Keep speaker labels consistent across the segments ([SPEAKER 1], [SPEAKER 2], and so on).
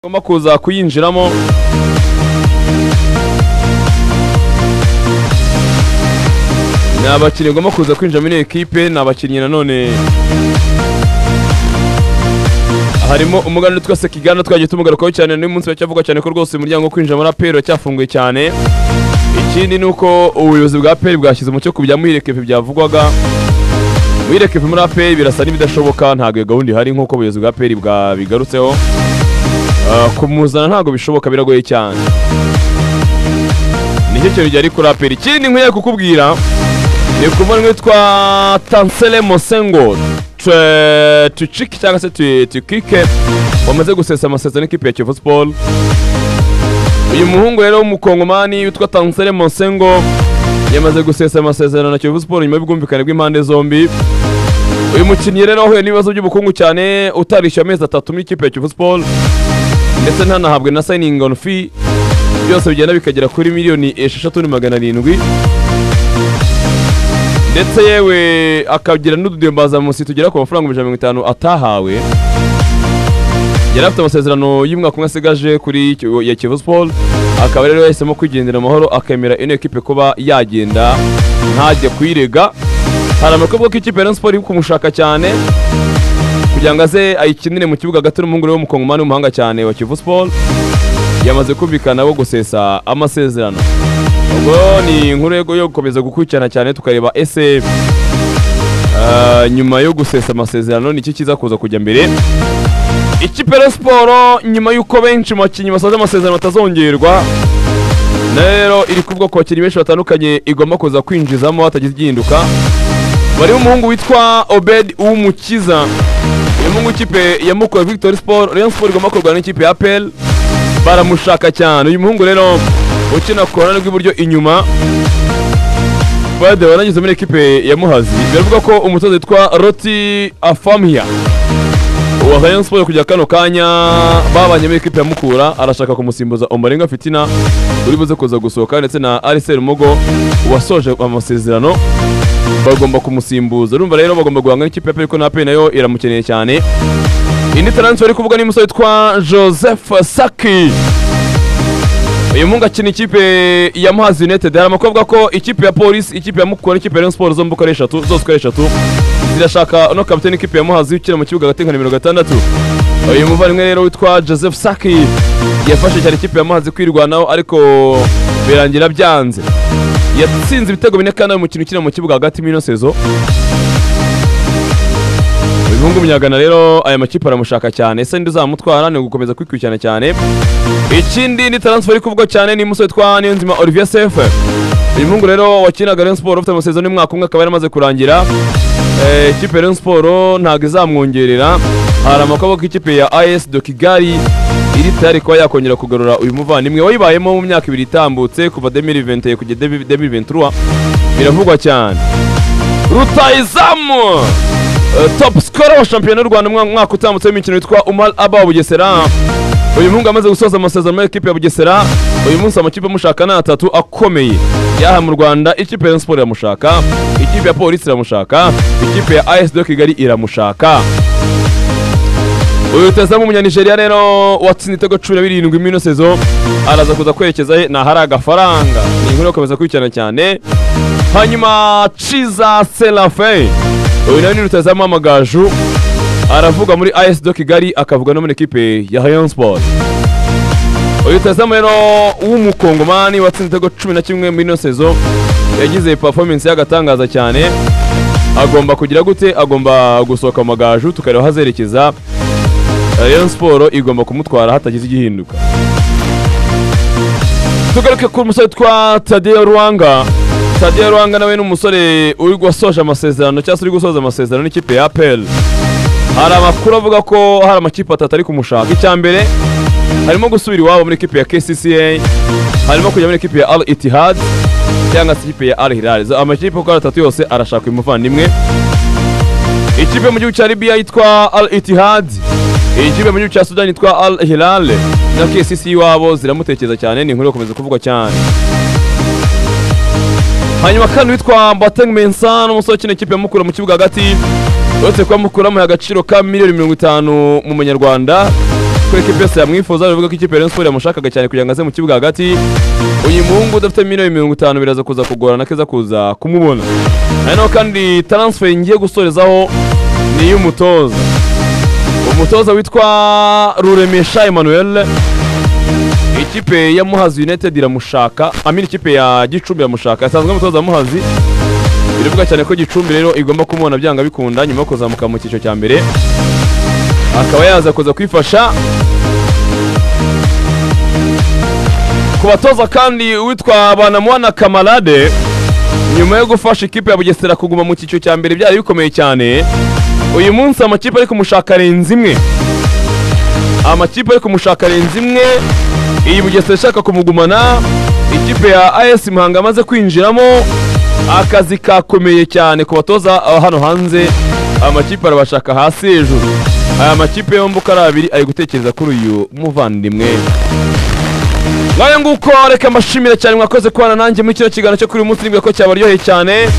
[SPEAKER 1] ngomba kuza kuyinjiramo ni abakinnyi ngomba kuza kwinjira muri ekipe, ni abakinnyi nanone harimo umuganda witwa Sekiganda twagiye tumugarukaho cyane n'uyu munsi bacyavuga cyane ko rwose umuryango wo kwinjira muri APR cyafunguye cyane. Ikindi nuko ubuyobozi bwa APR bwashyize umucyo ku bya Muhirekepe byavugwaga. Muhirekepe muri APR birasa n'ibidashoboka, ntabwo gahunda ihari nk'uko ubuyobozi bwa APR bwabigarutseho. Kumuzana ntabwo bishoboka, biragoye cyane. Nicyo kintu cyari kuri APR. Ikindi nkwiye kukubwira ni kumwe witwa Tansele Mosengo tuciki cyangwa se tukike wamaze gusesa amasezerano n'ikipe ya Kiyovu Sport. Uyu muhungu rero w'umukongomani witwa Tansele Mosengo yamaze gusesa amasezerano na Kiyovu Sport nyuma y'ubwumvikane bw'impande zombi. Uyu mukinnyi rero wahuye n'ibibazo by'ubukungu cyane, utarishyuye amezi 3 muri ikipe ya Kiyovu Sport ndetse ntanahabwe na signing on fee, byose bigenda bikagera kuri miliyoni 6,700,000 ndetse yewe akagira n'ududembaza munsi tugera ku mafaranga 150 atahawe. Yari afite amasezerano y'umwaka umwe asigaje kuri ya Kiyovu Sport, akaba rero yahisemo kwigendera amahoro akemera ino ekipe kuba yagenda ntajye kwirega. Hari amakuru ko ikipe ya Rayon Sport iri kumushaka cyane kugira ngo aze ayikinire mu kibuga gato n'umuhungu we w'umukongomani w'umuhanga cyane wa Kiyovu Sport. Yamaze kumvikana wo gusesa amasezerano. Ubwo ni inkuru yo gukomeza gukurikirana cyane tukareba ese nyuma yo gusesa amasezerano ni iki kiza kuza kujya mbere. Ikipe ya Sport nyuma y'uko benshi mu bakinnyi basaza amasezerano batazongerwa, rero iri kuvuga ko abakinnyi benshi batandukanye igomba kuza kwinjizamo hatagize igihinduka. Bari umuhungu witwa Obed Umukiza, uyu muhungu ikipe ya Mukura Victory Sport, Rayon Sport igomba kurwana n'ikipe ya APR, baramushaka cyane. Uyu muhungu rero ukina korana rw'iburyo inyuma, bade wanagize muri ekipe ya Muhazi. Biravuga ko umutoza witwa Roti Afamia wa Rayon Sport kujya kano kanya babanye muri ekipe ya Mukura, arashaka kumusimbuza Ombarenga Fitina uri buze kuza gusohoka, ndetse na Arsene Mogo wasoje amasezerano bagomba kumusimbuza. Urumva rero bagomba guhangana n'ikipe ariko na APR nayo iramukeneye cyane. Indi transfer ari kuvuga ni umusore witwa Joseph Saki. Uyu mungu akina ikipe ya Muhazi United. Hari amakuru avuga ko ikipe ya Police, ikipe ya Mukura n'ikipe ya Rayon Sport zombi uko ari eshatu zirashaka no kapiteni ikipe ya Muhazi ukina mu kibuga gatenga nimero 6. Uyu muvandimwe rero witwa Joseph Saki yafashe cyane ikipe ya Muhazi kwirwanaho, ariko birangira byanze. Yatsinze ibitego 4 kandi mu kintu ukina mu kibuga hagati muri no sezo. Uyu mungu munyagana rero aya makipe aramushaka cyane, ese ndizamutwara ni gukomeza kwikurikirana cyane. Ikindi ni transfer iri kuvuga cyane ni umusore witwa Niyonzima Olivier Sefe. Uyu mungu rero wakinaga Rayon Sport ufite amasezerano y'umwaka umwe akaba yaramaze kurangira. Ikipe ya Rayon Sport ntabwo izamwongerera. Hari amakuru ko ikipe ya AS de Kigali iri tayari kuba yakongera kugarura uyu muvandimwe wayibayemo mu myaka 2 itambutse kuva 2020 kugeza 2023. Biravugwa cyane. Rutahizamu top scorer wa shampiyona y'u Rwanda mwaka utambutse w'imikino witwa Umar Aba Bugesera. Uyu mungu amaze gusoza amasezerano muri ekipe ya Bugesera. Uyu munsi amakipe amushaka na 3 akomeye yaha mu Rwanda. Ikipe ya Rayon Sport iramushaka, ikipe ya Police iramushaka, ikipe ya AS de Kigali iramushaka. Uyu rutahizamu umunyanigeria rero watsinze ibitego 17 muri no sezo araza kuza kwerekeza he na hari agafaranga. Ni inkuru yokomeza kwicana cyane. Hanyuma Chiza Selafe, uyu nawe ni rutahizamu amagaju, aravuga muri AS de Kigali akavuga no muri ekipe ya Rayon Sport. Uyu rutahizamu rero w'umukongomani watsinze ibitego 11 muri no sezo yagize performance y'agatangaza cyane. Agomba kugira gute? Agomba gusohoka amagaju tukareba hazerekeza. Rayon Sport igomba kumutwara hatagize igihinduka. Tugaruke ku musore twa Tadeo Ruanga. Tadeo Ruanga nawe n'umusore uri gusoza amasezerano cyangwa uri gusoza amasezerano n'ikipe ya APR. Hari amakuru avuga ko hari amakipe 3 ari kumushaka. Icyambere harimo gusubira iwabo muri ekipe ya KCCA, harimo kujya muri ekipe ya Al Ittihad cyangwa se ekipe ya Al Hilal. Amakipe uko 3 yose arashaka umuvandimwe. Ikipe mu gihugu cya Libya yitwa Al Ittihad, ikipe mu gihugu cya Sudan yitwa Al Hilal, na KCCA iwabo ziramutekereza cyane. Ni inkuru yo komeza kuvugwa cyane. Hanyuma kandi witwa Mbateng Mensa n'umusore ukina ikipe ya Mukura mu kibuga hagati, uretse kuba Mukura mu agaciro ka miliyoni 50 mu manyarwanda. ko ikipe yose yamwifuza bivuga ko ikipe ya Rayon Sport yamushakaga cyane kugira ngo aze mu kibuga hagati. Uyu muhungu udafite miliyoni 50 biraza kuza kugorana keza kuza kumubona. Hano kandi transfer ngiye gusorezaho ni y'umutoza. Umutoza witwa Ruremesha Emmanuel, ikipe ya Muhazi United iramushaka, amini ikipe ya Gicumbi iramushaka. Asanzwe umutoza wa Muhazi, birivuga cyane ko Gicumbi rero igomba kumubona byanga bikunda nyuma yo kuzamuka mu cyiciro cya mbere, akaba yaza kuza kwifasha. Kubatoza kandi witwa Banamwana Kamalade, nyuma yo gufasha ikipe ya Bugesera kuguma mu cyiciro cya mbere byari bikomeye cyane. Uyu munsi amakipe ari kumushaka renzi imwe, amakipe ari kumushaka renzi imwe. Iyi Bugesera ishaka kumugumana, ikipe ya AS Muhanga amaze kwinjiramo, akazi kakomeye cyane ku batoza hano hanze. Amakipe arabashaka hasi hejuru. Aya makipe yombi uko ari abiri ari gutekereza kuri uyu muvandimwe. Ngaye nguko reka mbashimira cyane mwakoze kubana nanjye muri kino kiganiro cyo kuri uyu munsi, nibwo ko cyabaryoheye cyane.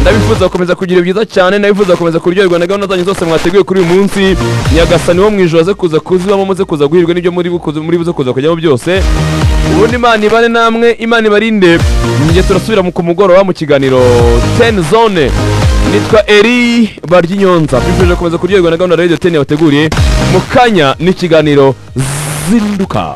[SPEAKER 1] Ndabifuza gukomeza kugira byiza cyane, ndabifuza gukomeza kuryoherwa na gahunda zanyu zose mwateguye kuri uyu munsi. Nyagasani wo mwijoro aze kuza kuzibamo, muze kuza guhirwa n'ibyo muri buze kuza kujyamo byose. Ubundi Imana ibane namwe, Imana ibarinde. Ngiye turasubira mu kumugoroba mu kiganiro 10 zone. Nitwa Eri Baryinyonza. Bifuje gukomeza kuryoherwa na gahunda Radio 10 yabateguriye. Mu kanya n'ikiganiro Zinduka.